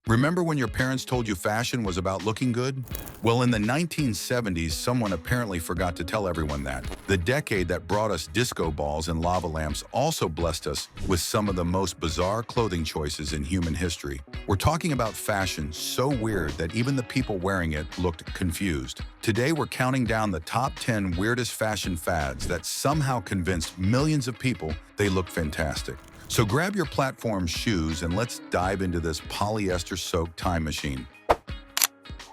Remember when your parents told you fashion was about looking good? Well, in the 1970s, someone apparently forgot to tell everyone that. The decade that brought us disco balls and lava lamps also blessed us with some of the most bizarre clothing choices in human history. We're talking about fashion so weird that even the people wearing it looked confused. Today, we're counting down the top 10 weirdest fashion fads that somehow convinced millions of people they looked fantastic. So grab your platform shoes and let's dive into this polyester-soaked time machine.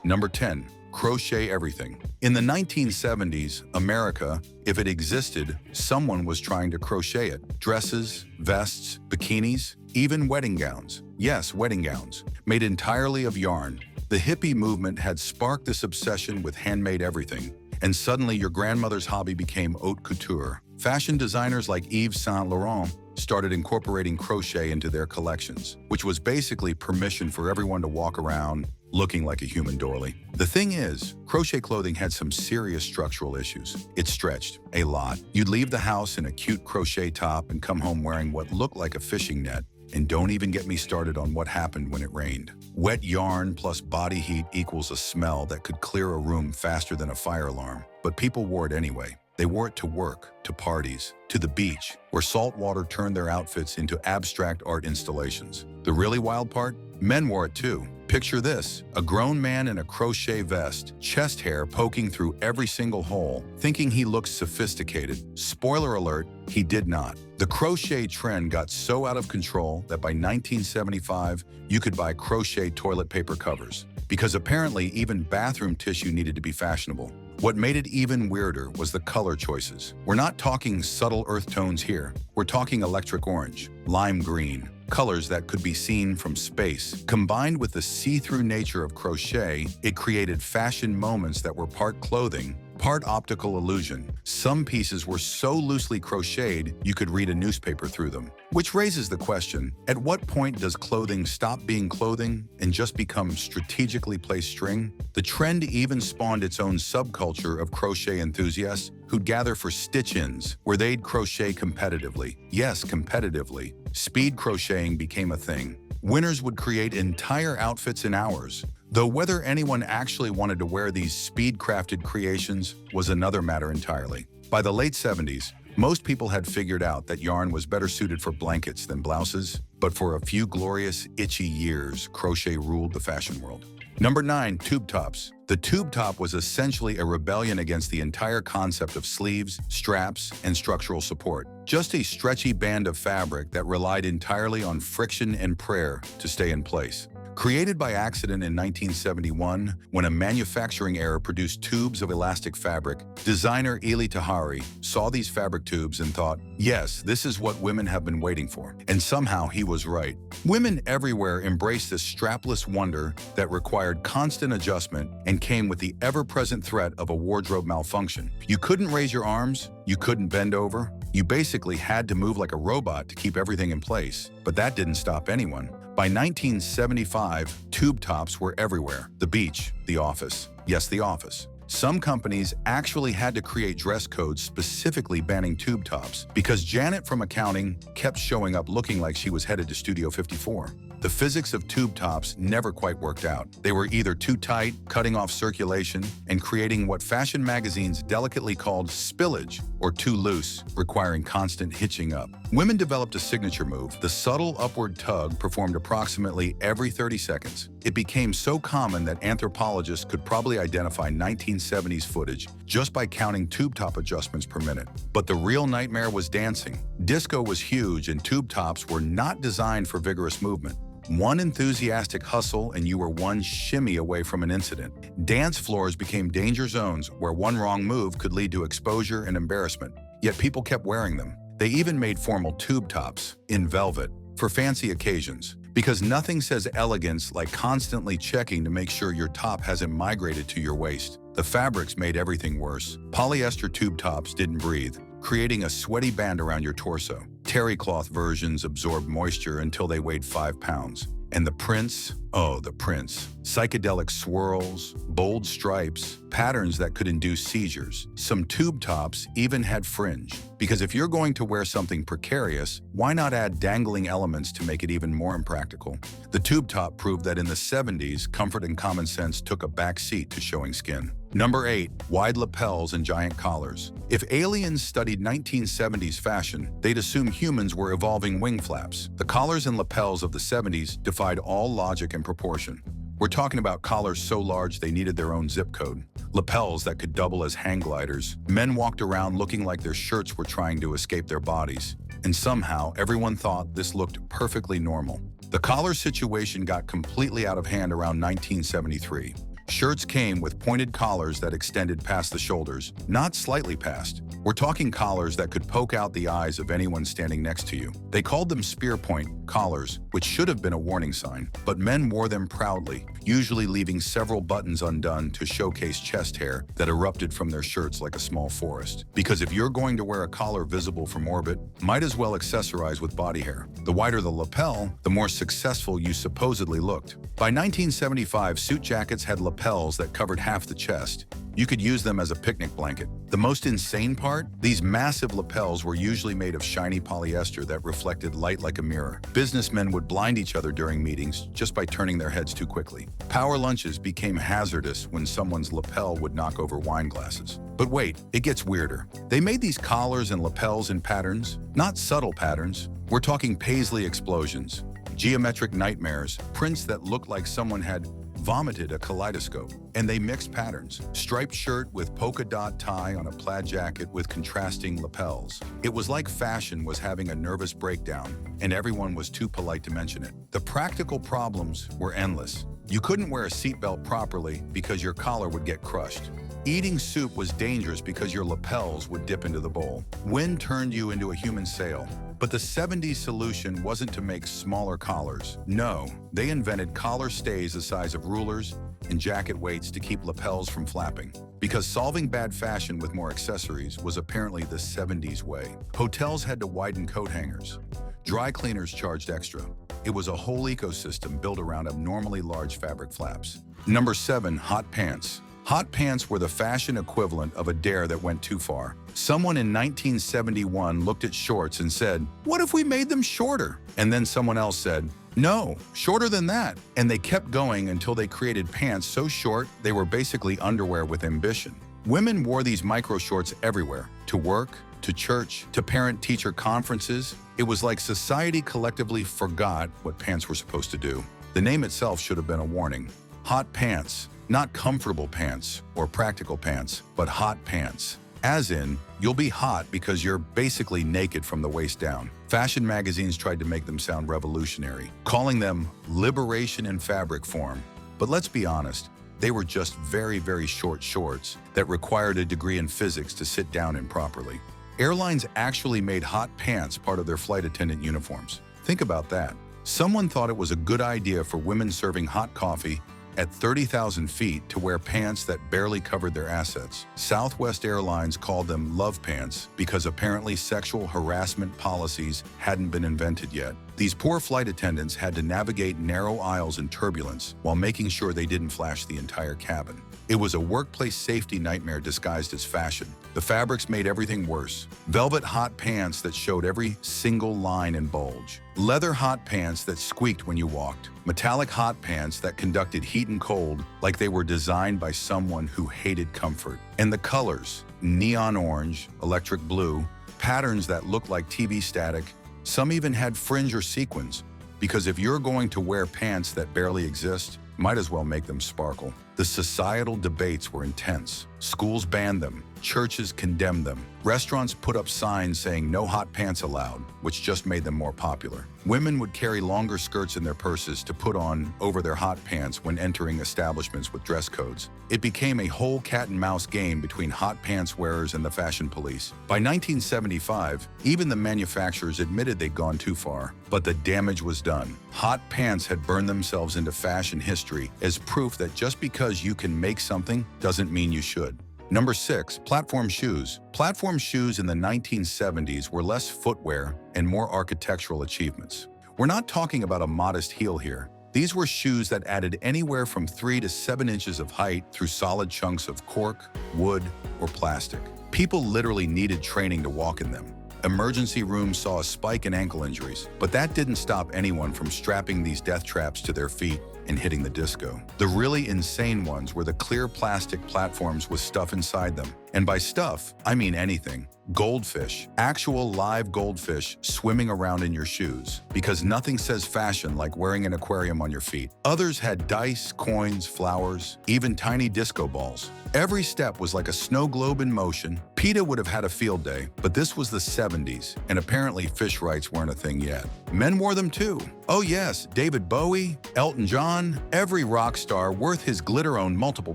Number 10. Crochet everything. In the 1970s, America, if it existed, someone was trying to crochet it. Dresses, vests, bikinis, even wedding gowns. Yes, wedding gowns, made entirely of yarn. The hippie movement had sparked this obsession with handmade everything, and suddenly your grandmother's hobby became haute couture. Fashion designers like Yves Saint Laurent started incorporating crochet into their collections, which was basically permission for everyone to walk around looking like a human doily. The thing is, crochet clothing had some serious structural issues. It stretched a lot. You'd leave the house in a cute crochet top and come home wearing what looked like a fishing net. And don't even get me started on what happened when it rained. Wet yarn plus body heat equals a smell that could clear a room faster than a fire alarm. But people wore it anyway. They wore it to work, to parties, to the beach, where salt water turned their outfits into abstract art installations. The really wild part? Men wore it too. Picture this, a grown man in a crochet vest, chest hair poking through every single hole, thinking he looks sophisticated. Spoiler alert, he did not. The crochet trend got so out of control that by 1975, you could buy crochet toilet paper covers, because apparently even bathroom tissue needed to be fashionable. What made it even weirder was the color choices. We're not talking subtle earth tones here. We're talking electric orange, lime green, colors that could be seen from space. Combined with the see-through nature of crochet, it created fashion moments that were part clothing, part optical illusion. Some pieces were so loosely crocheted, you could read a newspaper through them. Which raises the question, at what point does clothing stop being clothing and just become strategically placed string? The trend even spawned its own subculture of crochet enthusiasts who'd gather for stitch-ins, where they'd crochet competitively. Yes, competitively. Speed crocheting became a thing. Winners would create entire outfits in hours, though whether anyone actually wanted to wear these speed-crafted creations was another matter entirely. By the late 70s, most people had figured out that yarn was better suited for blankets than blouses, but for a few glorious, itchy years, crochet ruled the fashion world. Number 9. Tube tops. The tube top was essentially a rebellion against the entire concept of sleeves, straps, and structural support. Just a stretchy band of fabric that relied entirely on friction and prayer to stay in place. Created by accident in 1971, when a manufacturing error produced tubes of elastic fabric, designer Eli Tahari saw these fabric tubes and thought, yes, this is what women have been waiting for. And somehow he was right. Women everywhere embraced this strapless wonder that required constant adjustment and came with the ever-present threat of a wardrobe malfunction. You couldn't raise your arms, you couldn't bend over, you basically had to move like a robot to keep everything in place. But that didn't stop anyone. By 1975, tube tops were everywhere. The beach, the office. Yes, the office. Some companies actually had to create dress codes specifically banning tube tops because Janet from accounting kept showing up looking like she was headed to Studio 54. The physics of tube tops never quite worked out. They were either too tight, cutting off circulation, and creating what fashion magazines delicately called spillage, or too loose, requiring constant hitching up. Women developed a signature move. The subtle upward tug performed approximately every 30 seconds. It became so common that anthropologists could probably identify 1970s footage just by counting tube top adjustments per minute. But the real nightmare was dancing. Disco was huge and tube tops were not designed for vigorous movement. One enthusiastic hustle and you were one shimmy away from an incident. Dance floors became danger zones where one wrong move could lead to exposure and embarrassment. Yet people kept wearing them. They even made formal tube tops, in velvet, for fancy occasions. Because nothing says elegance like constantly checking to make sure your top hasn't migrated to your waist. The fabrics made everything worse. Polyester tube tops didn't breathe, creating a sweaty band around your torso. Terry cloth versions absorbed moisture until they weighed 5 pounds. And the prints, oh, the prints. Psychedelic swirls, bold stripes, patterns that could induce seizures. Some tube tops even had fringe. Because if you're going to wear something precarious, why not add dangling elements to make it even more impractical? The tube top proved that in the 70s, comfort and common sense took a back seat to showing skin. Number 8. Wide lapels and giant collars. If aliens studied 1970s fashion, they'd assume humans were evolving wing flaps. The collars and lapels of the 70s defied all logic and proportion. We're talking about collars so large they needed their own zip code. Lapels that could double as hang gliders. Men walked around looking like their shirts were trying to escape their bodies. And somehow, everyone thought this looked perfectly normal. The collar situation got completely out of hand around 1973. Shirts came with pointed collars that extended past the shoulders, not slightly past. We're talking collars that could poke out the eyes of anyone standing next to you. They called them spear point collars, which should have been a warning sign, but men wore them proudly, usually leaving several buttons undone to showcase chest hair that erupted from their shirts like a small forest. Because if you're going to wear a collar visible from orbit, might as well accessorize with body hair. The wider the lapel, the more successful you supposedly looked. By 1975, suit jackets had lapels that covered half the chest. You could use them as a picnic blanket. The most insane part? These massive lapels were usually made of shiny polyester that reflected light like a mirror. Businessmen would blind each other during meetings just by turning their heads too quickly. Power lunches became hazardous when someone's lapel would knock over wine glasses. But wait, it gets weirder. They made these collars and lapels in patterns, not subtle patterns. We're talking paisley explosions, geometric nightmares, prints that looked like someone had vomited a kaleidoscope. And they mixed patterns. Striped shirt with polka dot tie on a plaid jacket with contrasting lapels. It was like fashion was having a nervous breakdown, and everyone was too polite to mention it. The practical problems were endless. You couldn't wear a seatbelt properly because your collar would get crushed. Eating soup was dangerous because your lapels would dip into the bowl. Wind turned you into a human sail. But the 70s solution wasn't to make smaller collars. No, they invented collar stays the size of rulers and jacket weights to keep lapels from flapping. Because solving bad fashion with more accessories was apparently the 70s way. Hotels had to widen coat hangers. Dry cleaners charged extra. It was a whole ecosystem built around abnormally large fabric flaps. Number 7, hot pants. Hot pants were the fashion equivalent of a dare that went too far. Someone in 1971 looked at shorts and said, "What if we made them shorter?" And then someone else said, "No, shorter than that." And they kept going until they created pants so short they were basically underwear with ambition. Women wore these micro shorts everywhere, to work, to church, to parent-teacher conferences. It was like society collectively forgot what pants were supposed to do. The name itself should have been a warning. Hot pants. Not comfortable pants or practical pants, but hot pants. As in, you'll be hot because you're basically naked from the waist down. Fashion magazines tried to make them sound revolutionary, calling them liberation in fabric form. But let's be honest, they were just very, very short shorts that required a degree in physics to sit down in properly. Airlines actually made hot pants part of their flight attendant uniforms. Think about that. Someone thought it was a good idea for women serving hot coffee at 30,000 feet to wear pants that barely covered their assets. Southwest Airlines called them love pants because apparently sexual harassment policies hadn't been invented yet. These poor flight attendants had to navigate narrow aisles in turbulence while making sure they didn't flash the entire cabin. It was a workplace safety nightmare disguised as fashion. The fabrics made everything worse. Velvet hot pants that showed every single line and bulge. Leather hot pants that squeaked when you walked. Metallic hot pants that conducted heat and cold like they were designed by someone who hated comfort. And the colors, neon orange, electric blue, patterns that looked like TV static. Some even had fringe or sequins, because if you're going to wear pants that barely exist, might as well make them sparkle. The societal debates were intense. Schools banned them. Churches condemned them. Restaurants put up signs saying no hot pants allowed, which just made them more popular. Women would carry longer skirts in their purses to put on over their hot pants when entering establishments with dress codes. It became a whole cat and mouse game between hot pants wearers and the fashion police. By 1975, even the manufacturers admitted they'd gone too far, but the damage was done. Hot pants had burned themselves into fashion history as proof that just because you can make something doesn't mean you should. Number 6, platform shoes. Platform shoes in the 1970s were less footwear and more architectural achievements. We're not talking about a modest heel here. These were shoes that added anywhere from 3 to 7 inches of height through solid chunks of cork, wood, or plastic. People literally needed training to walk in them. Emergency rooms saw a spike in ankle injuries, but that didn't stop anyone from strapping these death traps to their feet and hitting the disco. The really insane ones were the clear plastic platforms with stuff inside them. And by stuff, I mean anything. Goldfish, actual live goldfish swimming around in your shoes, because nothing says fashion like wearing an aquarium on your feet. Others had dice, coins, flowers, even tiny disco balls. Every step was like a snow globe in motion. PETA would have had a field day, but this was the 70s, and apparently fish rights weren't a thing yet. Men wore them too. Oh yes, David Bowie, Elton John, every rock star worth his glitter owned multiple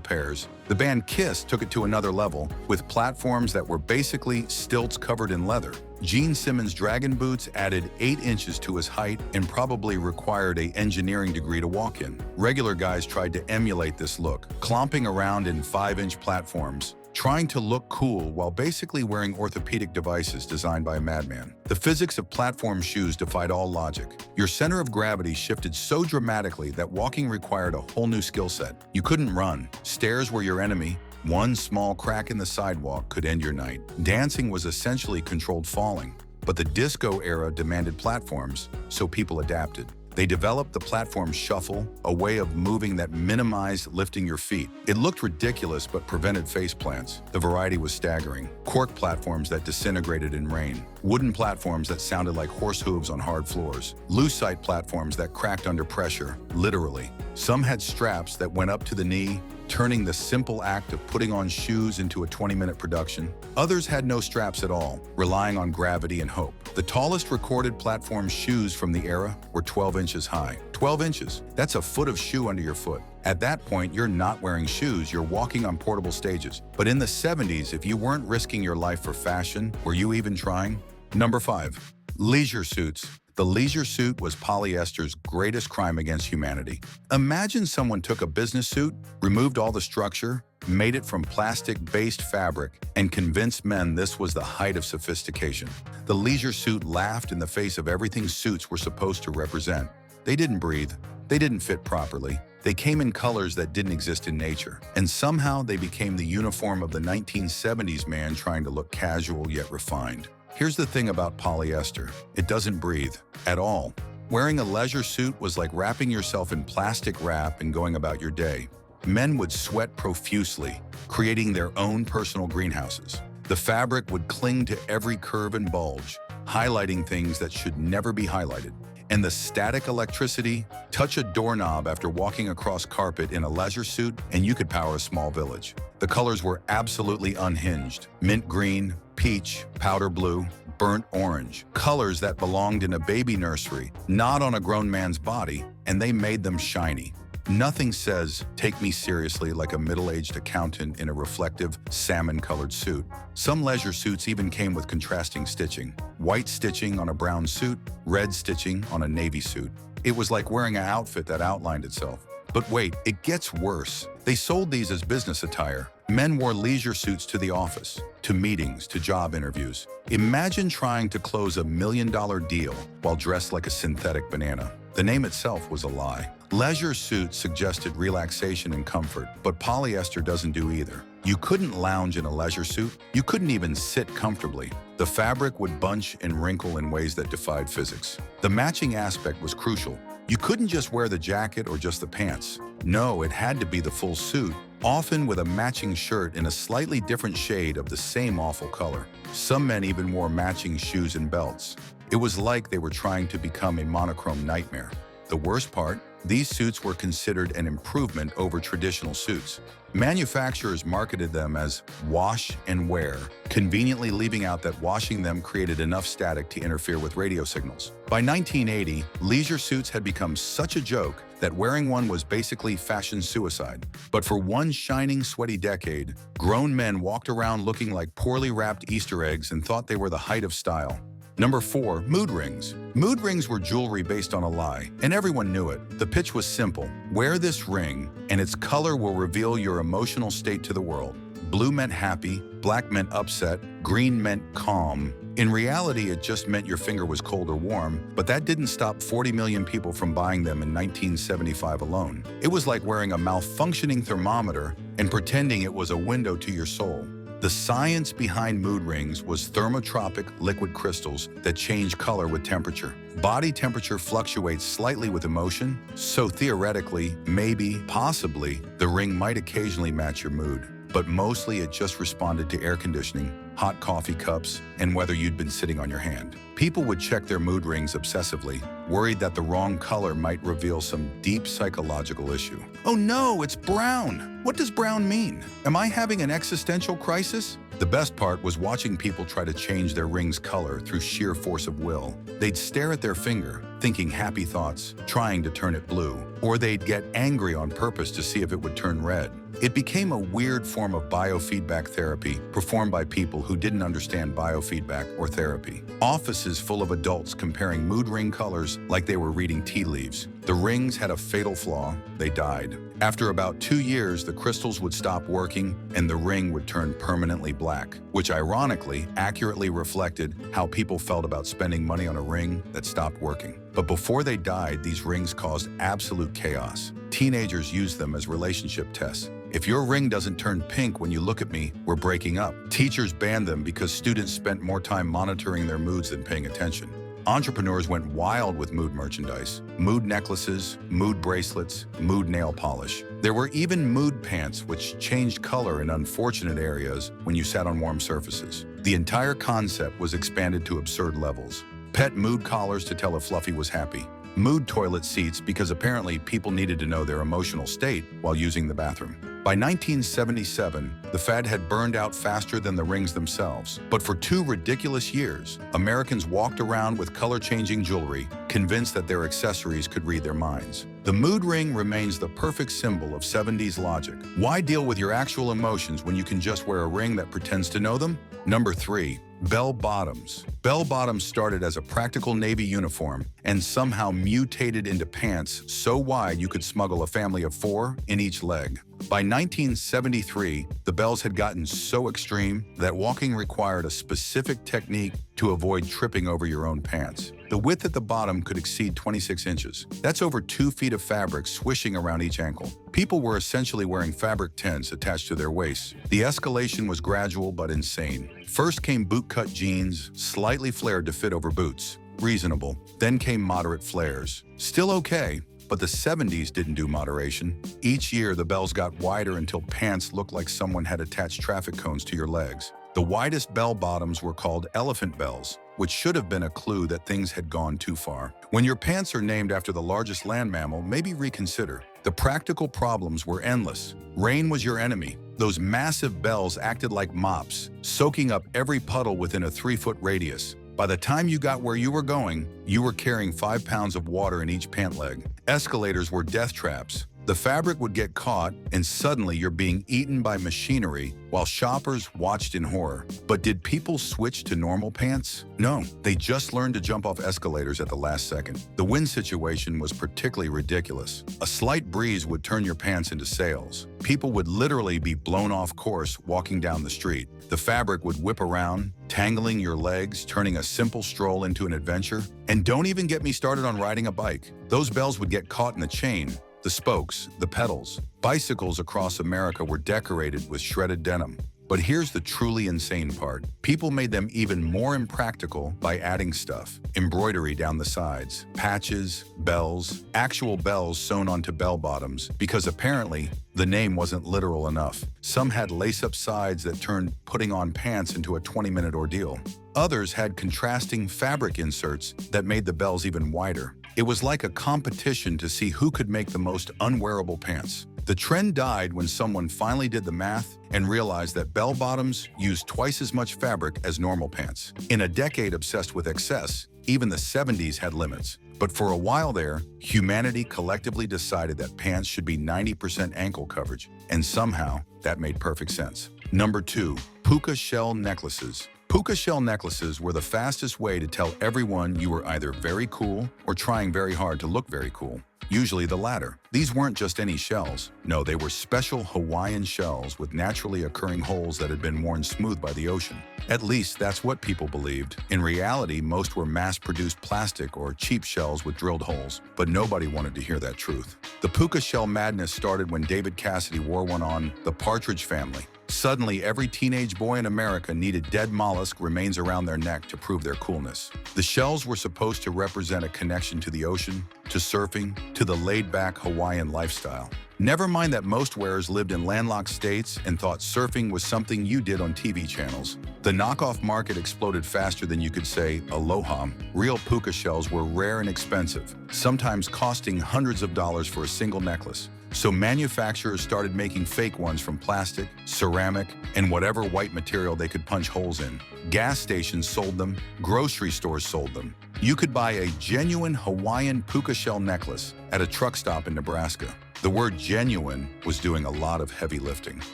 pairs. The band Kiss took it to another level, with platforms that were basically stilts covered in leather. Gene Simmons' dragon boots added 8 inches to his height and probably required an engineering degree to walk in. Regular guys tried to emulate this look, clomping around in 5-inch platforms, trying to look cool while basically wearing orthopedic devices designed by a madman. The physics of platform shoes defied all logic. Your center of gravity shifted so dramatically that walking required a whole new skill set. You couldn't run. Stairs were your enemy. One small crack in the sidewalk could end your night. Dancing was essentially controlled falling, but the disco era demanded platforms, so people adapted. They developed the platform shuffle, a way of moving that minimized lifting your feet. It looked ridiculous but prevented faceplants. The variety was staggering. Cork platforms that disintegrated in rain. Wooden platforms that sounded like horse hooves on hard floors. Lucite platforms that cracked under pressure, literally. Some had straps that went up to the knee, turning the simple act of putting on shoes into a 20-minute production. Others had no straps at all, relying on gravity and hope. The tallest recorded platform shoes from the era were 12 inches high. 12 inches, that's a foot of shoe under your foot. At that point, you're not wearing shoes, you're walking on portable stages. But in the 70s, if you weren't risking your life for fashion, were you even trying? Number 5, leisure suits. The leisure suit was polyester's greatest crime against humanity. Imagine someone took a business suit, removed all the structure, made it from plastic-based fabric, and convinced men this was the height of sophistication. The leisure suit laughed in the face of everything suits were supposed to represent. They didn't breathe. They didn't fit properly. They came in colors that didn't exist in nature. And somehow they became the uniform of the 1970s man trying to look casual yet refined. Here's the thing about polyester. It doesn't breathe at all. Wearing a leisure suit was like wrapping yourself in plastic wrap and going about your day. Men would sweat profusely, creating their own personal greenhouses. The fabric would cling to every curve and bulge, highlighting things that should never be highlighted. And the static electricity, touch a doorknob after walking across carpet in a leisure suit, and you could power a small village. The colors were absolutely unhinged. Mint green, peach, powder blue, burnt orange. Colors that belonged in a baby nursery, not on a grown man's body, and they made them shiny. Nothing says, take me seriously like a middle-aged accountant in a reflective, salmon-colored suit. Some leisure suits even came with contrasting stitching. White stitching on a brown suit, red stitching on a navy suit. It was like wearing an outfit that outlined itself. But wait, it gets worse. They sold these as business attire. Men wore leisure suits to the office, to meetings, to job interviews. Imagine trying to close $1 million deal while dressed like a synthetic banana. The name itself was a lie. Leisure suits suggested relaxation and comfort, but polyester doesn't do either. You couldn't lounge in a leisure suit. You couldn't even sit comfortably. The fabric would bunch and wrinkle in ways that defied physics. The matching aspect was crucial. You couldn't just wear the jacket or just the pants. No, it had to be the full suit, often with a matching shirt in a slightly different shade of the same awful color. Some men even wore matching shoes and belts. It was like they were trying to become a monochrome nightmare. The worst part, these suits were considered an improvement over traditional suits. Manufacturers marketed them as wash and wear, conveniently leaving out that washing them created enough static to interfere with radio signals. By 1980, leisure suits had become such a joke that wearing one was basically fashion suicide. But for one shining, sweaty decade, grown men walked around looking like poorly wrapped Easter eggs and thought they were the height of style. Number 4, mood rings. Mood rings were jewelry based on a lie, and everyone knew it. The pitch was simple. Wear this ring, and its color will reveal your emotional state to the world. Blue meant happy, black meant upset, green meant calm, In reality, it just meant your finger was cold or warm, but that didn't stop 40 million people from buying them in 1975 alone. It was like wearing a malfunctioning thermometer and pretending it was a window to your soul. The science behind mood rings was thermotropic liquid crystals that change color with temperature. Body temperature fluctuates slightly with emotion, so theoretically, maybe, possibly, the ring might occasionally match your mood. But mostly it just responded to air conditioning, hot coffee cups, and whether you'd been sitting on your hand. People would check their mood rings obsessively, worried that the wrong color might reveal some deep psychological issue. Oh no, it's brown! What does brown mean? Am I having an existential crisis? The best part was watching people try to change their ring's color through sheer force of will. They'd stare at their finger, thinking happy thoughts, trying to turn it blue, or they'd get angry on purpose to see if it would turn red. It became a weird form of biofeedback therapy performed by people who didn't understand biofeedback or therapy. Offices full of adults comparing mood ring colors like they were reading tea leaves. The rings had a fatal flaw: they died. After about 2 years, the crystals would stop working and the ring would turn permanently black, which ironically accurately reflected how people felt about spending money on a ring that stopped working. But before they died, these rings caused absolute chaos. Teenagers used them as relationship tests. If your ring doesn't turn pink when you look at me, we're breaking up. Teachers banned them because students spent more time monitoring their moods than paying attention. Entrepreneurs went wild with mood merchandise: mood necklaces, mood bracelets, mood nail polish. There were even mood pants, which changed color in unfortunate areas when you sat on warm surfaces. The entire concept was expanded to absurd levels. Pet mood collars to tell if Fluffy was happy. Mood toilet seats because apparently people needed to know their emotional state while using the bathroom. By 1977, the fad had burned out faster than the rings themselves. But for 2 ridiculous years, Americans walked around with color-changing jewelry, convinced that their accessories could read their minds. The mood ring remains the perfect symbol of 70s logic. Why deal with your actual emotions when you can just wear a ring that pretends to know them? Number 3. Bell bottoms. Bell bottoms started as a practical Navy uniform and somehow mutated into pants so wide you could smuggle a family of 4 in each leg. By 1973, the bells had gotten so extreme that walking required a specific technique to avoid tripping over your own pants. The width at the bottom could exceed 26 inches. That's over 2 feet of fabric swishing around each ankle. People were essentially wearing fabric tents attached to their waists. The escalation was gradual but insane. First came bootcut jeans, slightly flared to fit over boots. Reasonable. Then came moderate flares. Still okay, but the 70s didn't do moderation. Each year, the bells got wider until pants looked like someone had attached traffic cones to your legs. The widest bell bottoms were called elephant bells, which should have been a clue that things had gone too far. When your pants are named after the largest land mammal, maybe reconsider. The practical problems were endless. Rain was your enemy. Those massive bells acted like mops, soaking up every puddle within a 3-foot radius. By the time you got where you were going, you were carrying 5 pounds of water in each pant leg. Escalators were death traps. The fabric would get caught, and suddenly you're being eaten by machinery while shoppers watched in horror. But did people switch to normal pants? No, they just learned to jump off escalators at the last second. The wind situation was particularly ridiculous. A slight breeze would turn your pants into sails. People would literally be blown off course walking down the street. The fabric would whip around, tangling your legs, turning a simple stroll into an adventure. And don't even get me started on riding a bike. Those bells would get caught in the chain, the spokes, the pedals. Bicycles across America were decorated with shredded denim. But here's the truly insane part. People made them even more impractical by adding stuff. Embroidery down the sides, patches, bells, actual bells sewn onto bell bottoms, because apparently the name wasn't literal enough. Some had lace-up sides that turned putting on pants into a 20-minute ordeal. Others had contrasting fabric inserts that made the bells even wider. It was like a competition to see who could make the most unwearable pants. The trend died when someone finally did the math and realized that bell bottoms used twice as much fabric as normal pants. In a decade obsessed with excess, even the 70s had limits. But for a while there, humanity collectively decided that pants should be 90% ankle coverage, and somehow that made perfect sense. Number 2. Puka shell necklaces. Puka shell necklaces were the fastest way to tell everyone you were either very cool or trying very hard to look very cool. Usually the latter. These weren't just any shells. No, they were special Hawaiian shells with naturally occurring holes that had been worn smooth by the ocean. At least that's what people believed. In reality, most were mass-produced plastic or cheap shells with drilled holes, but nobody wanted to hear that truth. The puka shell madness started when David Cassidy wore one on The Partridge Family. Suddenly, every teenage boy in America needed dead mollusk remains around their neck to prove their coolness. The shells were supposed to represent a connection to the ocean, to surfing, to the laid-back Hawaiian lifestyle. Never mind that most wearers lived in landlocked states and thought surfing was something you did on TV channels. The knockoff market exploded faster than you could say aloha. Real puka shells were rare and expensive, sometimes costing hundreds of dollars for a single necklace. So manufacturers started making fake ones from plastic, ceramic, and whatever white material they could punch holes in. Gas stations sold them, grocery stores sold them. You could buy a genuine Hawaiian puka shell necklace at a truck stop in Nebraska. The word genuine was doing a lot of heavy lifting.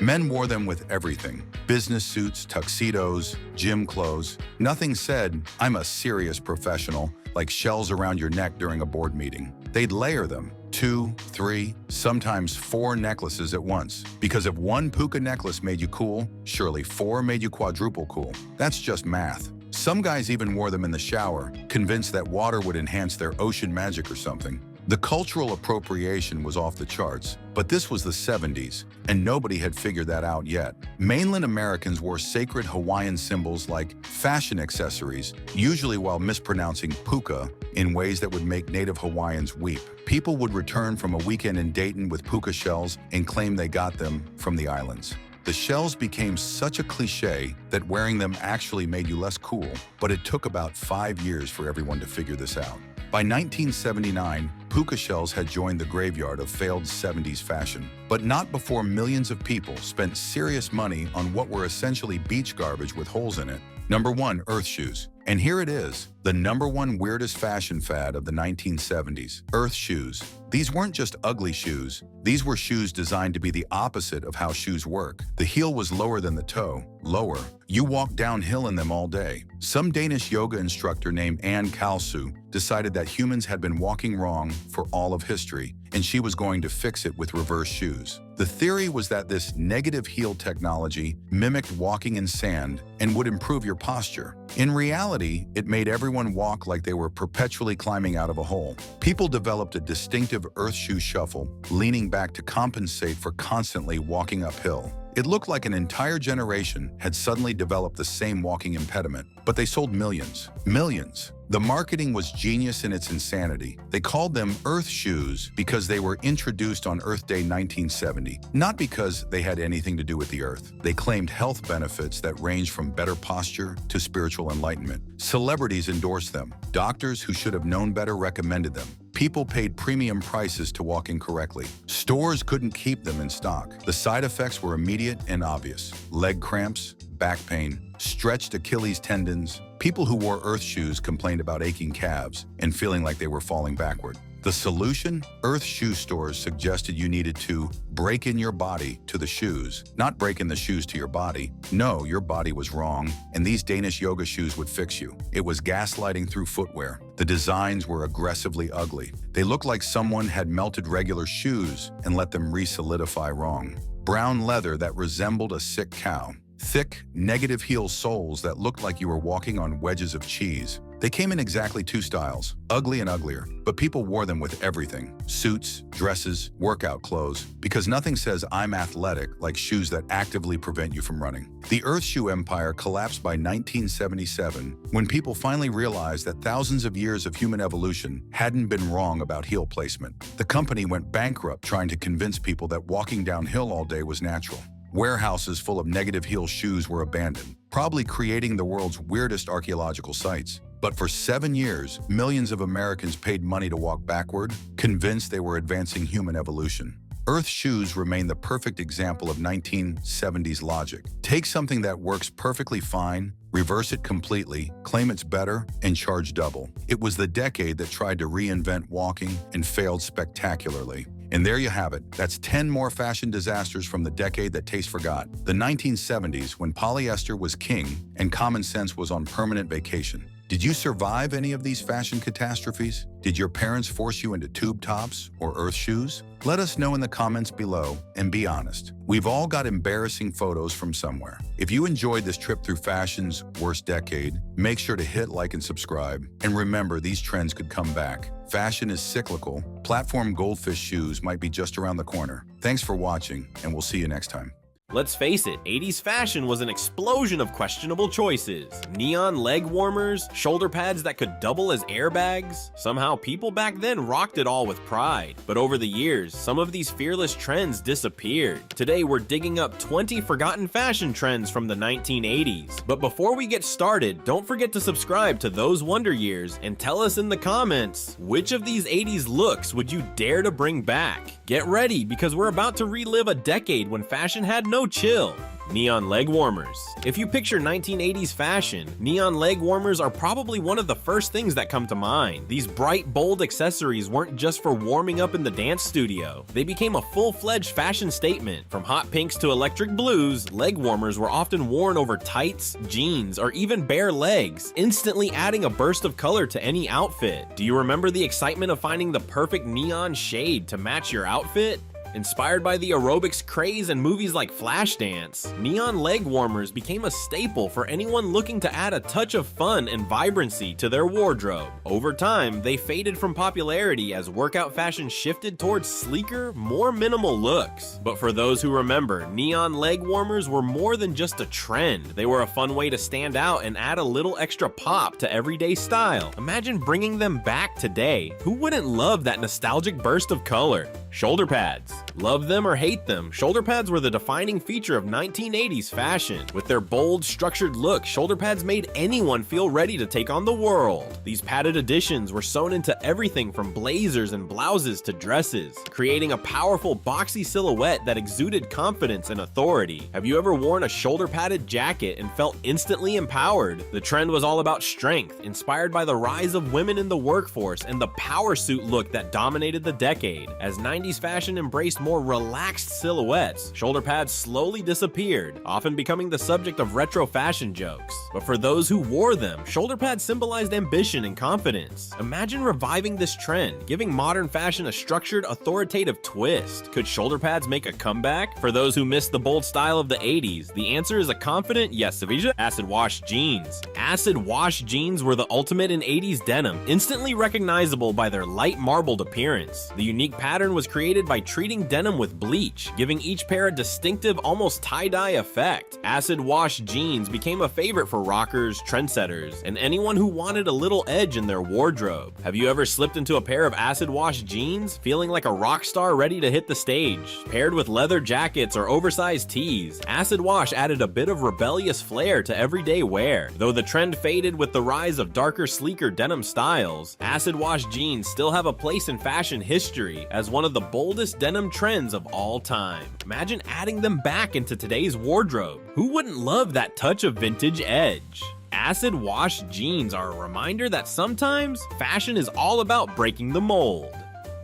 Men wore them with everything: business suits, tuxedos, gym clothes. Nothing said, "I'm a serious professional," like shells around your neck during a board meeting. They'd layer them, 2, 3, sometimes 4 necklaces at once. Because if one puka necklace made you cool, surely 4 made you quadruple cool. That's just math. Some guys even wore them in the shower, convinced that water would enhance their ocean magic or something. The cultural appropriation was off the charts, but this was the 70s, and nobody had figured that out yet. Mainland Americans wore sacred Hawaiian symbols like fashion accessories, usually while mispronouncing puka in ways that would make native Hawaiians weep. People would return from a weekend in Dayton with puka shells and claim they got them from the islands. The shells became such a cliche that wearing them actually made you less cool, but it took about 5 years for everyone to figure this out. By 1979, puka shells had joined the graveyard of failed 70s fashion, but not before millions of people spent serious money on what were essentially beach garbage with holes in it. Number 1, earth shoes. And here it is, the number 1 weirdest fashion fad of the 1970s, earth shoes. These weren't just ugly shoes. These were shoes designed to be the opposite of how shoes work. The heel was lower than the toe, lower. You walked downhill in them all day. Some Danish yoga instructor named Anne Kalsu decided that humans had been walking wrong for all of history, and she was going to fix it with reverse shoes. The theory was that this negative heel technology mimicked walking in sand and would improve your posture. In reality, it made everyone walk like they were perpetually climbing out of a hole. People developed a distinctive earth shoe shuffle, leaning back to compensate for constantly walking uphill. It looked like an entire generation had suddenly developed the same walking impediment, but they sold millions. Millions. The marketing was genius in its insanity. They called them Earth shoes because they were introduced on Earth Day 1970, not because they had anything to do with the Earth. They claimed health benefits that ranged from better posture to spiritual enlightenment. Celebrities endorsed them. Doctors who should have known better recommended them. People paid premium prices to walk incorrectly. Stores couldn't keep them in stock. The side effects were immediate and obvious: leg cramps, back pain, stretched Achilles tendons. People who wore earth shoes complained about aching calves and feeling like they were falling backward. The solution? Earth shoe stores suggested you needed to break in your body to the shoes, not break in the shoes to your body. No, your body was wrong, and these Danish yoga shoes would fix you. It was gaslighting through footwear. The designs were aggressively ugly. They looked like someone had melted regular shoes and let them re-solidify wrong. Brown leather that resembled a sick cow. Thick, negative heel soles that looked like you were walking on wedges of cheese. They came in exactly 2 styles, ugly and uglier, but people wore them with everything: suits, dresses, workout clothes, because nothing says "I'm athletic" like shoes that actively prevent you from running. The earth shoe empire collapsed by 1977 when people finally realized that thousands of years of human evolution hadn't been wrong about heel placement. The company went bankrupt trying to convince people that walking downhill all day was natural. Warehouses full of negative heel shoes were abandoned, probably creating the world's weirdest archaeological sites. But for 7 years, millions of Americans paid money to walk backward, convinced they were advancing human evolution. Earth shoes remain the perfect example of 1970s logic. Take something that works perfectly fine, reverse it completely, claim it's better, and charge double. It was the decade that tried to reinvent walking and failed spectacularly. And there you have it. That's 10 more fashion disasters from the decade that taste forgot. The 1970s, when polyester was king and common sense was on permanent vacation. Did you survive any of these fashion catastrophes? Did your parents force you into tube tops or earth shoes? Let us know in the comments below and be honest. We've all got embarrassing photos from somewhere. If you enjoyed this trip through fashion's worst decade, make sure to hit like and subscribe. And remember, these trends could come back. Fashion is cyclical. Platform goldfish shoes might be just around the corner. Thanks for watching, and we'll see you next time. Let's face it, 80s fashion was an explosion of questionable choices. Neon leg warmers, shoulder pads that could double as airbags. Somehow people back then rocked it all with pride. But over the years, some of these fearless trends disappeared. Today we're digging up 20 forgotten fashion trends from the 1980s. But before we get started, don't forget to subscribe to Those Wonder Years and tell us in the comments, which of these 80s looks would you dare to bring back? Get ready, because we're about to relive a decade when fashion had no chill. Neon leg warmers. If you picture 1980s fashion, neon leg warmers are probably one of the first things that come to mind. These bright, bold accessories weren't just for warming up in the dance studio. They became a full-fledged fashion statement. From hot pinks to electric blues, leg warmers were often worn over tights, jeans, or even bare legs, instantly adding a burst of color to any outfit. Do you remember the excitement of finding the perfect neon shade to match your outfit? Inspired by the aerobics craze and movies like Flashdance, neon leg warmers became a staple for anyone looking to add a touch of fun and vibrancy to their wardrobe. Over time, they faded from popularity as workout fashion shifted towards sleeker, more minimal looks. But for those who remember, neon leg warmers were more than just a trend. They were a fun way to stand out and add a little extra pop to everyday style. Imagine bringing them back today. Who wouldn't love that nostalgic burst of color? Shoulder pads. Love them or hate them, shoulder pads were the defining feature of 1980s fashion. With their bold, structured look, shoulder pads made anyone feel ready to take on the world. These padded additions were sewn into everything from blazers and blouses to dresses, creating a powerful, boxy silhouette that exuded confidence and authority. Have you ever worn a shoulder padded jacket and felt instantly empowered? The trend was all about strength, inspired by the rise of women in the workforce and the power suit look that dominated the decade. As 90s fashion embraced more relaxed silhouettes, shoulder pads slowly disappeared, often becoming the subject of retro fashion jokes. But for those who wore them, shoulder pads symbolized ambition and confidence. Imagine reviving this trend, giving modern fashion a structured, authoritative twist. Could shoulder pads make a comeback? For those who missed the bold style of the 80s, the answer is a confident yes, Savija. Acid wash jeans. Acid wash jeans were the ultimate in 80s denim, instantly recognizable by their light marbled appearance. The unique pattern was created by treating denim with bleach, giving each pair a distinctive, almost tie-dye effect. Acid wash jeans became a favorite for rockers, trendsetters, and anyone who wanted a little edge in their wardrobe. Have you ever slipped into a pair of acid wash jeans, feeling like a rock star ready to hit the stage? Paired with leather jackets or oversized tees, acid wash added a bit of rebellious flair to everyday wear. Though the trend faded with the rise of darker, sleeker denim styles, acid wash jeans still have a place in fashion history as one of the boldest denim trends of all time. Imagine adding them back into today's wardrobe. Who wouldn't love that touch of vintage edge? Acid wash jeans are a reminder that sometimes fashion is all about breaking the mold.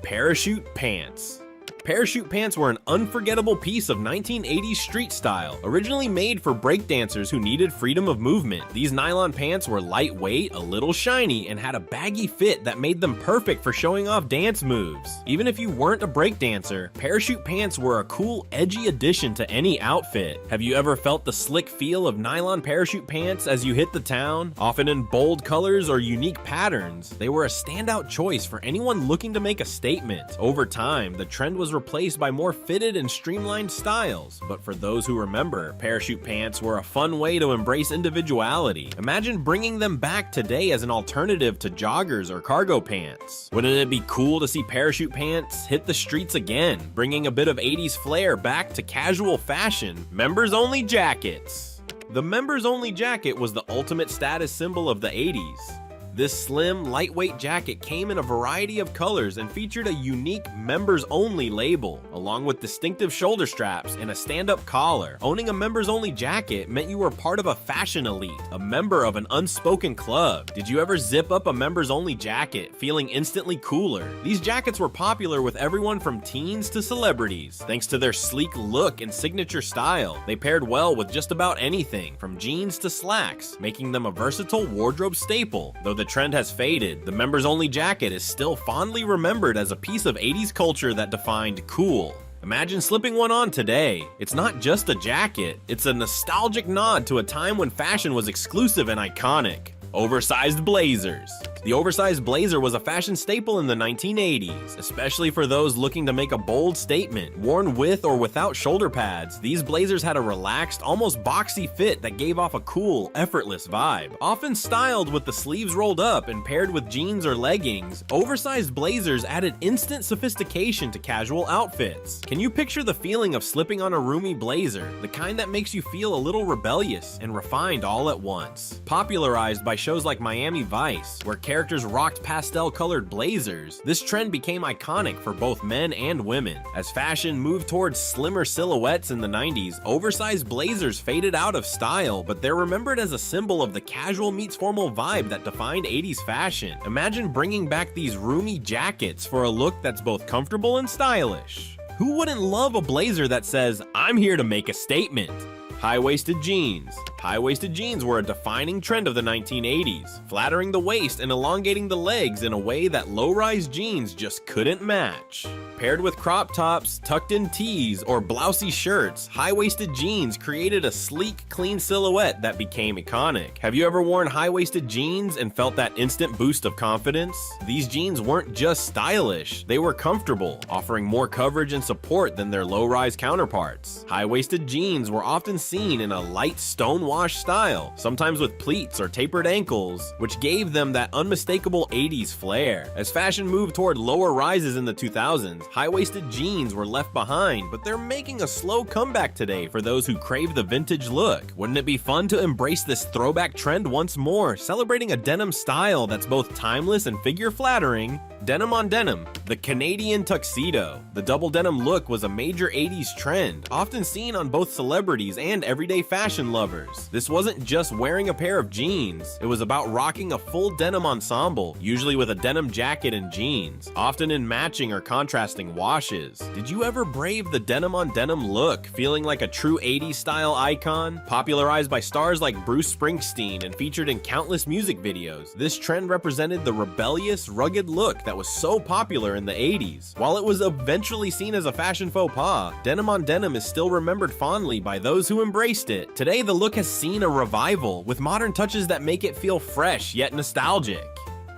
Parachute pants. Parachute pants were an unforgettable piece of 1980s street style, originally made for breakdancers who needed freedom of movement. These nylon pants were lightweight, a little shiny, and had a baggy fit that made them perfect for showing off dance moves. Even if you weren't a breakdancer, parachute pants were a cool, edgy addition to any outfit. Have you ever felt the slick feel of nylon parachute pants as you hit the town? Often in bold colors or unique patterns, they were a standout choice for anyone looking to make a statement. Over time, the trend was replaced by more fitted and streamlined styles, but for those who remember, parachute pants were a fun way to embrace individuality. Imagine bringing them back today as an alternative to joggers or cargo pants. Wouldn't it be cool to see parachute pants hit the streets again, bringing a bit of 80s flair back to casual fashion? Members-only jackets. The members-only jacket was the ultimate status symbol of the 80s. This slim, lightweight jacket came in a variety of colors and featured a unique members-only label, along with distinctive shoulder straps and a stand-up collar. Owning a members-only jacket meant you were part of a fashion elite, a member of an unspoken club. Did you ever zip up a members-only jacket, feeling instantly cooler? These jackets were popular with everyone from teens to celebrities. Thanks to their sleek look and signature style, they paired well with just about anything, from jeans to slacks, making them a versatile wardrobe staple. Though the trend has faded, the members-only jacket is still fondly remembered as a piece of 80s culture that defined cool. Imagine slipping one on today. It's not just a jacket, it's a nostalgic nod to a time when fashion was exclusive and iconic. Oversized blazers. The oversized blazer was a fashion staple in the 1980s, especially for those looking to make a bold statement. Worn with or without shoulder pads, these blazers had a relaxed, almost boxy fit that gave off a cool, effortless vibe. Often styled with the sleeves rolled up and paired with jeans or leggings, oversized blazers added instant sophistication to casual outfits. Can you picture the feeling of slipping on a roomy blazer, the kind that makes you feel a little rebellious and refined all at once? Popularized by shows like Miami Vice, where characters rocked pastel-colored blazers, this trend became iconic for both men and women. As fashion moved towards slimmer silhouettes in the 90s, oversized blazers faded out of style, but they're remembered as a symbol of the casual meets formal vibe that defined 80s fashion. Imagine bringing back these roomy jackets for a look that's both comfortable and stylish. Who wouldn't love a blazer that says, "I'm here to make a statement"? High-waisted jeans. High-waisted jeans were a defining trend of the 1980s, flattering the waist and elongating the legs in a way that low-rise jeans just couldn't match. Paired with crop tops, tucked-in tees, or blousy shirts, high-waisted jeans created a sleek, clean silhouette that became iconic. Have you ever worn high-waisted jeans and felt that instant boost of confidence? These jeans weren't just stylish, they were comfortable, offering more coverage and support than their low-rise counterparts. High-waisted jeans were often seen in a light stone-wash style, sometimes with pleats or tapered ankles, which gave them that unmistakable 80s flair. As fashion moved toward lower rises in the 2000s, high-waisted jeans were left behind, but they're making a slow comeback today for those who crave the vintage look. Wouldn't it be fun to embrace this throwback trend once more, celebrating a denim style that's both timeless and figure-flattering? Denim on denim, the Canadian tuxedo. The double denim look was a major 80s trend, often seen on both celebrities and everyday fashion lovers. This wasn't just wearing a pair of jeans, it was about rocking a full denim ensemble, usually with a denim jacket and jeans, often in matching or contrasting washes. Did you ever brave the denim on denim look, feeling like a true 80s style icon? Popularized by stars like Bruce Springsteen and featured in countless music videos, this trend represented the rebellious, rugged look that was so popular in the 80s. While it was eventually seen as a fashion faux pas, denim on denim is still remembered fondly by those who embraced it. Today, the look has seen a revival, with modern touches that make it feel fresh yet nostalgic.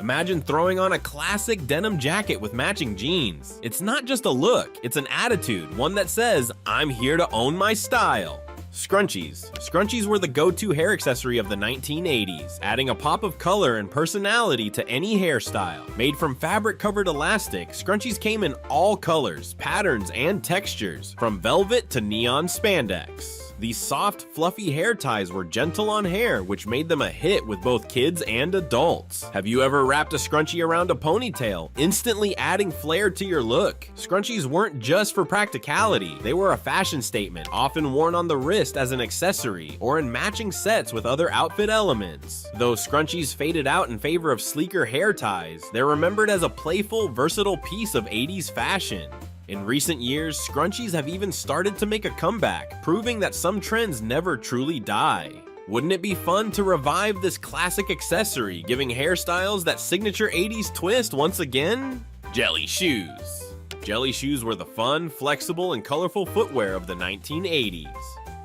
Imagine throwing on a classic denim jacket with matching jeans. It's not just a look, it's an attitude, one that says, "I'm here to own my style." Scrunchies. Scrunchies were the go-to hair accessory of the 1980s, adding a pop of color and personality to any hairstyle. Made from fabric-covered elastic, scrunchies came in all colors, patterns, and textures, from velvet to neon spandex. These soft, fluffy hair ties were gentle on hair, which made them a hit with both kids and adults. Have you ever wrapped a scrunchie around a ponytail, instantly adding flair to your look? Scrunchies weren't just for practicality, they were a fashion statement, often worn on the wrist as an accessory, or in matching sets with other outfit elements. Though scrunchies faded out in favor of sleeker hair ties, they're remembered as a playful, versatile piece of 80s fashion. In recent years, scrunchies have even started to make a comeback, proving that some trends never truly die. Wouldn't it be fun to revive this classic accessory, giving hairstyles that signature 80s twist once again? Jelly shoes. Jelly shoes were the fun, flexible, and colorful footwear of the 1980s.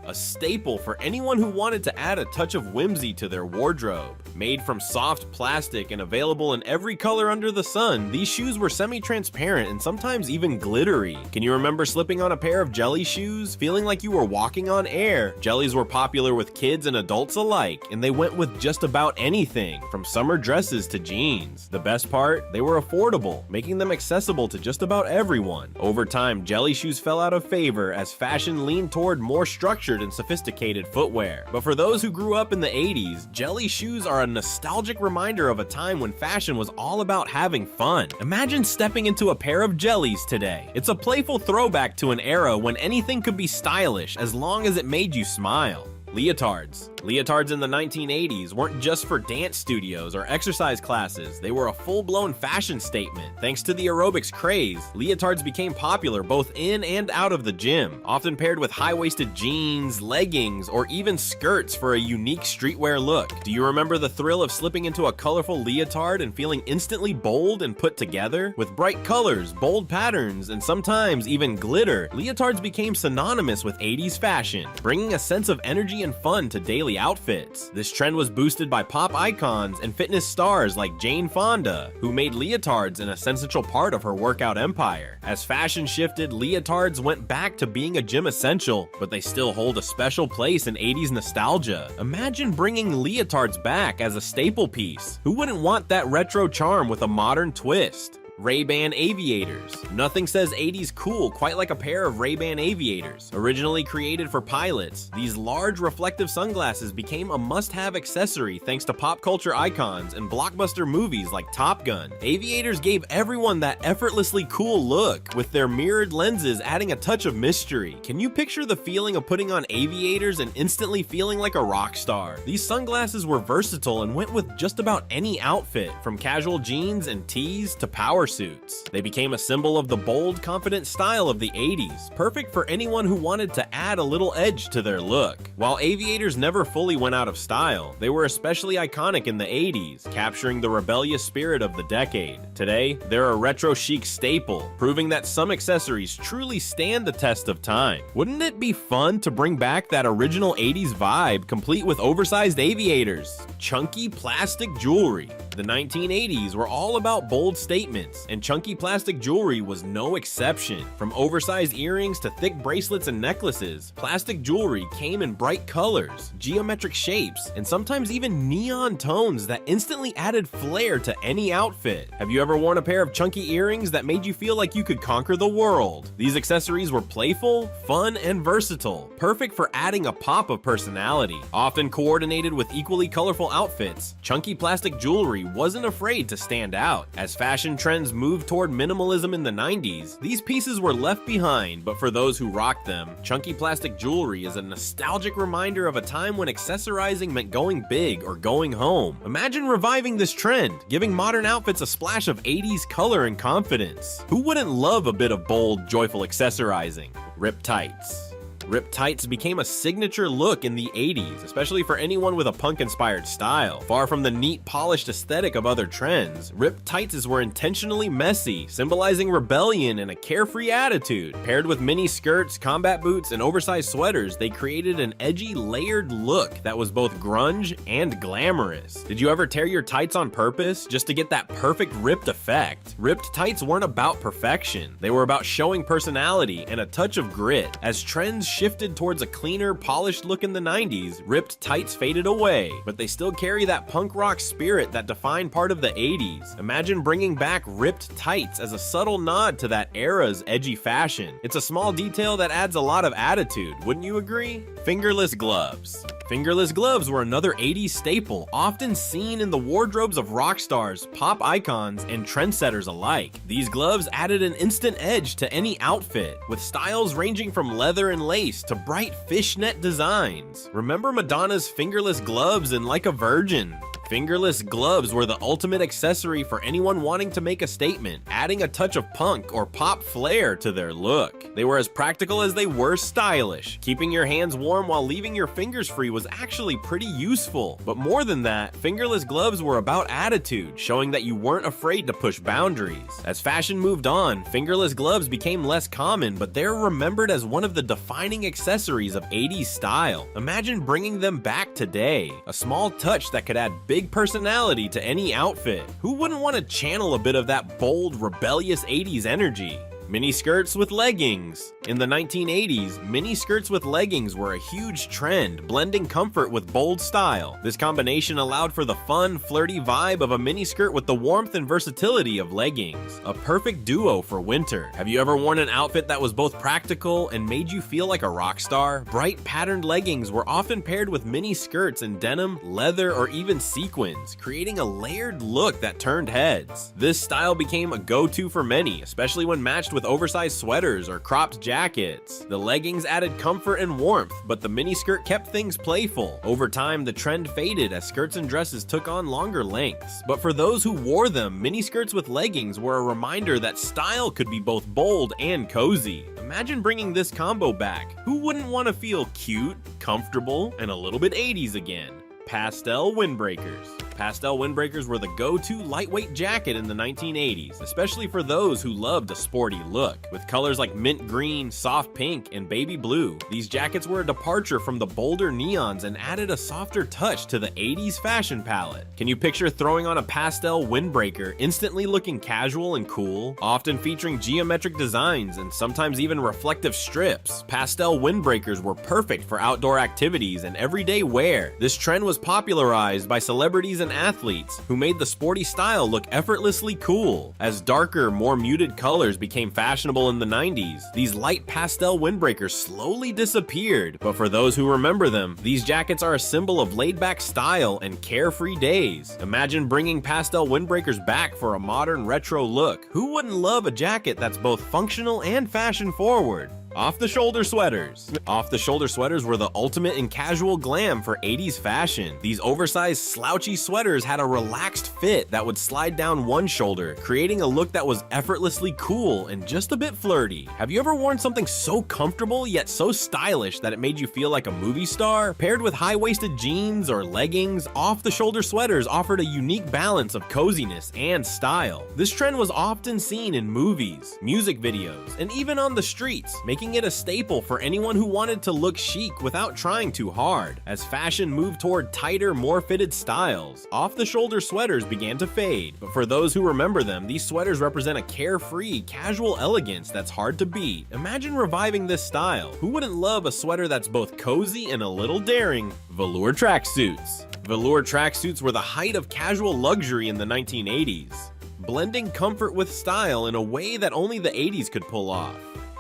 A staple for anyone who wanted to add a touch of whimsy to their wardrobe. Made from soft plastic and available in every color under the sun, these shoes were semi-transparent and sometimes even glittery. Can you remember slipping on a pair of jelly shoes, feeling like you were walking on air? Jellies were popular with kids and adults alike, and they went with just about anything, from summer dresses to jeans. The best part? They were affordable, making them accessible to just about everyone. Over time, jelly shoes fell out of favor as fashion leaned toward more structured featured in sophisticated footwear. But for those who grew up in the 80s, jelly shoes are a nostalgic reminder of a time when fashion was all about having fun. Imagine stepping into a pair of jellies today. It's a playful throwback to an era when anything could be stylish as long as it made you smile. Leotards. Leotards in the 1980s weren't just for dance studios or exercise classes, they were a full-blown fashion statement. Thanks to the aerobics craze, leotards became popular both in and out of the gym, often paired with high-waisted jeans, leggings, or even skirts for a unique streetwear look. Do you remember the thrill of slipping into a colorful leotard and feeling instantly bold and put together? With bright colors, bold patterns, and sometimes even glitter, leotards became synonymous with 80s fashion, bringing a sense of energy and fun to daily outfits. This trend was boosted by pop icons and fitness stars like Jane Fonda, who made leotards an essential part of her workout empire. As fashion shifted, leotards went back to being a gym essential, but they still hold a special place in 80s nostalgia. Imagine bringing leotards back as a staple piece. Who wouldn't want that retro charm with a modern twist? Ray-Ban aviators. Nothing says 80s cool quite like a pair of Ray-Ban aviators. Originally created for pilots, these large reflective sunglasses became a must-have accessory thanks to pop culture icons and blockbuster movies like Top Gun. Aviators gave everyone that effortlessly cool look, with their mirrored lenses adding a touch of mystery. Can you picture the feeling of putting on aviators and instantly feeling like a rock star? These sunglasses were versatile and went with just about any outfit, from casual jeans and tees to power suits. They became a symbol of the bold, confident style of the 80s, perfect for anyone who wanted to add a little edge to their look. While aviators never fully went out of style, they were especially iconic in the 80s, capturing the rebellious spirit of the decade. Today, they're a retro chic staple, proving that some accessories truly stand the test of time. Wouldn't it be fun to bring back that original 80s vibe, complete with oversized aviators? Chunky plastic jewelry. The 1980s were all about bold statements, and chunky plastic jewelry was no exception. From oversized earrings to thick bracelets and necklaces, plastic jewelry came in bright colors, geometric shapes, and sometimes even neon tones that instantly added flair to any outfit. Have you ever worn a pair of chunky earrings that made you feel like you could conquer the world? These accessories were playful, fun, and versatile, perfect for adding a pop of personality. Often coordinated with equally colorful outfits, chunky plastic jewelry wasn't afraid to stand out. As fashion trends moved toward minimalism in the 90s, these pieces were left behind, but for those who rocked them, chunky plastic jewelry is a nostalgic reminder of a time when accessorizing meant going big or going home. Imagine reviving this trend, giving modern outfits a splash of 80s color and confidence. Who wouldn't love a bit of bold, joyful accessorizing? Rip tights. Ripped tights became a signature look in the 80s, especially for anyone with a punk-inspired style. Far from the neat, polished aesthetic of other trends, ripped tights were intentionally messy, symbolizing rebellion and a carefree attitude. Paired with mini skirts, combat boots, and oversized sweaters, they created an edgy, layered look that was both grunge and glamorous. Did you ever tear your tights on purpose just to get that perfect ripped effect? Ripped tights weren't about perfection. They were about showing personality and a touch of grit. As trends shifted towards a cleaner, polished look in the 90s, ripped tights faded away, but they still carry that punk rock spirit that defined part of the 80s. Imagine bringing back ripped tights as a subtle nod to that era's edgy fashion. It's a small detail that adds a lot of attitude, wouldn't you agree? Fingerless gloves. Fingerless gloves were another 80s staple, often seen in the wardrobes of rock stars, pop icons, and trendsetters alike. These gloves added an instant edge to any outfit, with styles ranging from leather and lace to bright fishnet designs. Remember Madonna's fingerless gloves in Like a Virgin? Fingerless gloves were the ultimate accessory for anyone wanting to make a statement, adding a touch of punk or pop flair to their look. They were as practical as they were stylish. Keeping your hands warm while leaving your fingers free was actually pretty useful. But more than that, fingerless gloves were about attitude, showing that you weren't afraid to push boundaries. As fashion moved on, fingerless gloves became less common, but they're remembered as one of the defining accessories of 80s style. Imagine bringing them back today, a small touch that could add big personality to any outfit. Who wouldn't want to channel a bit of that bold, rebellious 80s energy? Mini skirts with leggings. In the 1980s, mini skirts with leggings were a huge trend, blending comfort with bold style. This combination allowed for the fun, flirty vibe of a mini skirt with the warmth and versatility of leggings. A perfect duo for winter. Have you ever worn an outfit that was both practical and made you feel like a rock star? Bright patterned leggings were often paired with mini skirts in denim, leather, or even sequins, creating a layered look that turned heads. This style became a go-to for many, especially when matched with oversized sweaters or cropped jackets. The leggings added comfort and warmth, but the miniskirt kept things playful. Over time, the trend faded as skirts and dresses took on longer lengths. But for those who wore them, miniskirts with leggings were a reminder that style could be both bold and cozy. Imagine bringing this combo back. Who wouldn't want to feel cute, comfortable, and a little bit 80s again? Pastel windbreakers. Pastel windbreakers were the go-to lightweight jacket in the 1980s, especially for those who loved a sporty look. With colors like mint green, soft pink, and baby blue, these jackets were a departure from the bolder neons and added a softer touch to the 80s fashion palette. Can you picture throwing on a pastel windbreaker, instantly looking casual and cool? Often featuring geometric designs and sometimes even reflective strips, pastel windbreakers were perfect for outdoor activities and everyday wear. This trend was popularized by celebrities and athletes who made the sporty style look effortlessly cool. As darker, more muted colors became fashionable in the 90s, these light pastel windbreakers slowly disappeared. But for those who remember them, these jackets are a symbol of laid-back style and carefree days. Imagine bringing pastel windbreakers back for a modern retro look. Who wouldn't love a jacket that's both functional and fashion-forward? Off-the-shoulder sweaters. Off-the-shoulder sweaters were the ultimate in casual glam for 80s fashion. These oversized, slouchy sweaters had a relaxed fit that would slide down one shoulder, creating a look that was effortlessly cool and just a bit flirty. Have you ever worn something so comfortable yet so stylish that it made you feel like a movie star? Paired with high-waisted jeans or leggings, off-the-shoulder sweaters offered a unique balance of coziness and style. This trend was often seen in movies, music videos, and even on the streets, making it a staple for anyone who wanted to look chic without trying too hard. As fashion moved toward tighter, more fitted styles, off-the-shoulder sweaters began to fade. But for those who remember them, these sweaters represent a carefree, casual elegance that's hard to beat. Imagine reviving this style. Who wouldn't love a sweater that's both cozy and a little daring? Velour tracksuits. Velour tracksuits were the height of casual luxury in the 1980s, blending comfort with style in a way that only the 80s could pull off.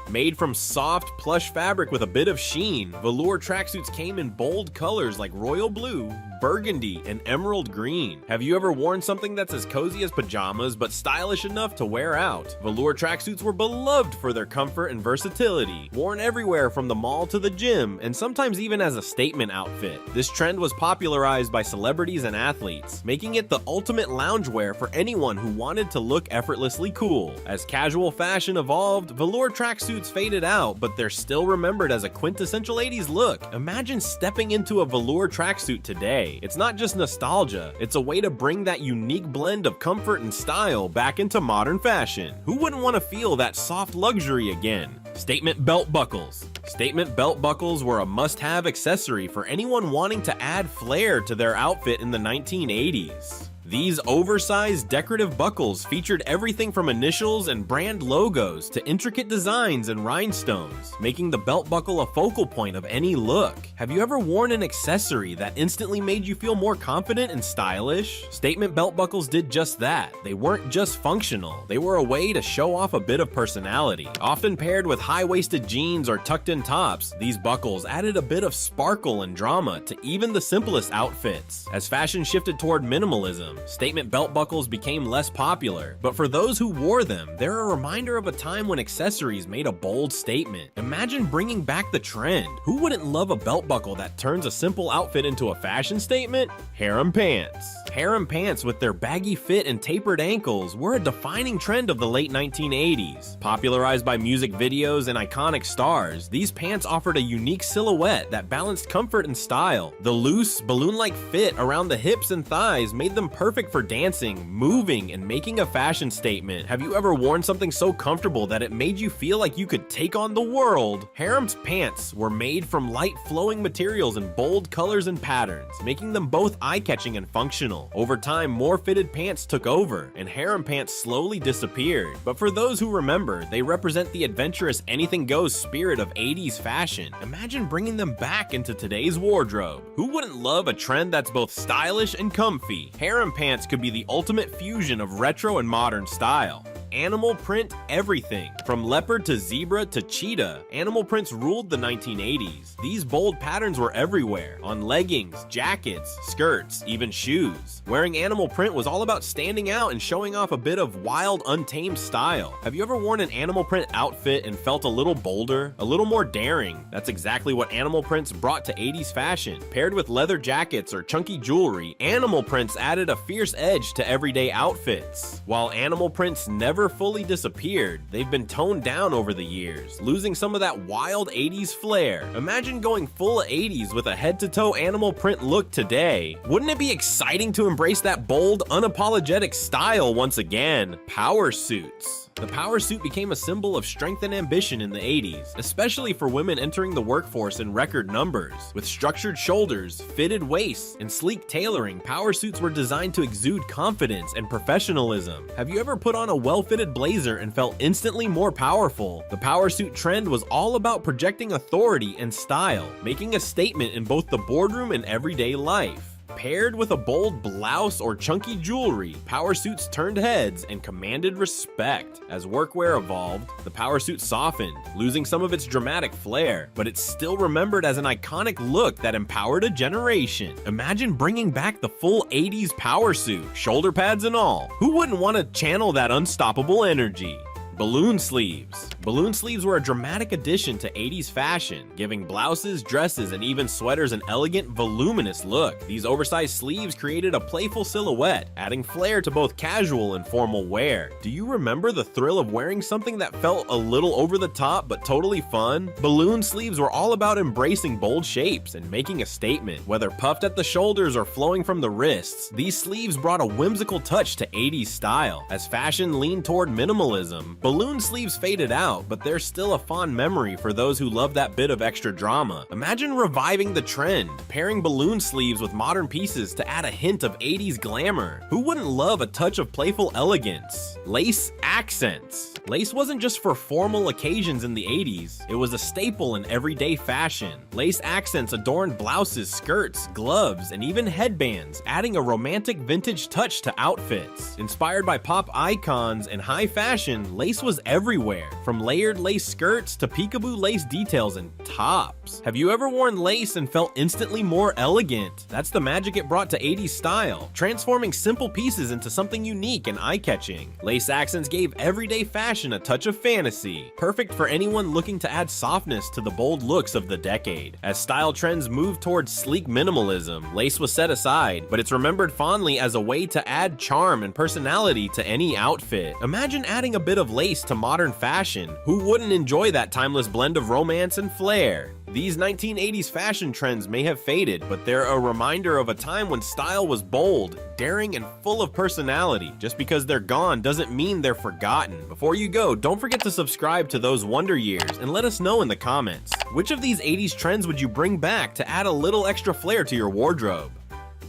Made from soft, plush fabric with a bit of sheen, velour tracksuits came in bold colors like royal blue, burgundy, and emerald green. Have you ever worn something that's as cozy as pajamas but stylish enough to wear out? Velour tracksuits were beloved for their comfort and versatility, worn everywhere from the mall to the gym, and sometimes even as a statement outfit. This trend was popularized by celebrities and athletes, making it the ultimate loungewear for anyone who wanted to look effortlessly cool. As casual fashion evolved, velour tracksuits faded out, but they're still remembered as a quintessential 80s look. Imagine stepping into a velour tracksuit today. It's not just nostalgia, it's a way to bring that unique blend of comfort and style back into modern fashion. Who wouldn't want to feel that soft luxury again? Statement belt buckles. Statement belt buckles were a must-have accessory for anyone wanting to add flair to their outfit in the 1980s. These oversized decorative buckles featured everything from initials and brand logos to intricate designs and rhinestones, making the belt buckle a focal point of any look. Have you ever worn an accessory that instantly made you feel more confident and stylish? Statement belt buckles did just that. They weren't just functional, they were a way to show off a bit of personality. Often paired with high-waisted jeans or tucked-in tops, these buckles added a bit of sparkle and drama to even the simplest outfits. As fashion shifted toward minimalism, statement belt buckles became less popular, but for those who wore them, they're a reminder of a time when accessories made a bold statement. Imagine bringing back the trend. Who wouldn't love a belt buckle that turns a simple outfit into a fashion statement? Harem pants. Harem pants with their baggy fit and tapered ankles were a defining trend of the late 1980s. Popularized by music videos and iconic stars, these pants offered a unique silhouette that balanced comfort and style. The loose, balloon-like fit around the hips and thighs made them perfect perfect for dancing, moving, and making a fashion statement. Have you ever worn something so comfortable that it made you feel like you could take on the world? Harem's pants were made from light flowing materials in bold colors and patterns, making them both eye-catching and functional. Over time, more fitted pants took over, and harem pants slowly disappeared. But for those who remember, they represent the adventurous anything-goes spirit of 80s fashion. Imagine bringing them back into today's wardrobe. Who wouldn't love a trend that's both stylish and comfy? Harem pants could be the ultimate fusion of retro and modern style. Animal print everything. From leopard to zebra to cheetah, animal prints ruled the 1980s. These bold patterns were everywhere, on leggings, jackets, skirts, even shoes. Wearing animal print was all about standing out and showing off a bit of wild, untamed style. Have you ever worn an animal print outfit and felt a little bolder, a little more daring? That's exactly what animal prints brought to 80s fashion. Paired with leather jackets or chunky jewelry, animal prints added a fierce edge to everyday outfits. While animal prints never fully disappeared, they've been toned down over the years, losing some of that wild 80s flair. Imagine going full 80s with a head-to-toe animal print look today. Wouldn't it be exciting to embrace that bold, unapologetic style once again? Power suits. The power suit became a symbol of strength and ambition in the 80s, especially for women entering the workforce in record numbers. With structured shoulders, fitted waists, and sleek tailoring, power suits were designed to exude confidence and professionalism. Have you ever put on a well-fitted blazer and felt instantly more powerful? The power suit trend was all about projecting authority and style, making a statement in both the boardroom and everyday life. Paired with a bold blouse or chunky jewelry, power suits turned heads and commanded respect. As workwear evolved, the power suit softened, losing some of its dramatic flair, but it's still remembered as an iconic look that empowered a generation. Imagine bringing back the full 80s power suit, shoulder pads and all. Who wouldn't want to channel that unstoppable energy? Balloon sleeves. Balloon sleeves were a dramatic addition to 80s fashion, giving blouses, dresses, and even sweaters an elegant, voluminous look. These oversized sleeves created a playful silhouette, adding flair to both casual and formal wear. Do you remember the thrill of wearing something that felt a little over the top but totally fun? Balloon sleeves were all about embracing bold shapes and making a statement. Whether puffed at the shoulders or flowing from the wrists, these sleeves brought a whimsical touch to 80s style. As fashion leaned toward minimalism, balloon sleeves faded out, but they're still a fond memory for those who love that bit of extra drama. Imagine reviving the trend, pairing balloon sleeves with modern pieces to add a hint of 80s glamour. Who wouldn't love a touch of playful elegance? Lace accents. Lace wasn't just for formal occasions in the 80s, it was a staple in everyday fashion. Lace accents adorned blouses, skirts, gloves, and even headbands, adding a romantic vintage touch to outfits. Inspired by pop icons and high fashion, lace was everywhere, from layered lace skirts to peekaboo lace details and tops. Have you ever worn lace and felt instantly more elegant? That's the magic it brought to 80s style, transforming simple pieces into something unique and eye-catching. Lace accents gave everyday fashion a touch of fantasy, perfect for anyone looking to add softness to the bold looks of the decade. As style trends moved towards sleek minimalism, lace was set aside, but it's remembered fondly as a way to add charm and personality to any outfit. Imagine adding a bit of lace to modern fashion. Who wouldn't enjoy that timeless blend of romance and flair? These 1980s fashion trends may have faded, but they're a reminder of a time when style was bold, daring, and full of personality. Just because they're gone doesn't mean they're forgotten. Before you go, don't forget to subscribe to Those Wonder Years and let us know in the comments. Which of these 80s trends would you bring back to add a little extra flair to your wardrobe?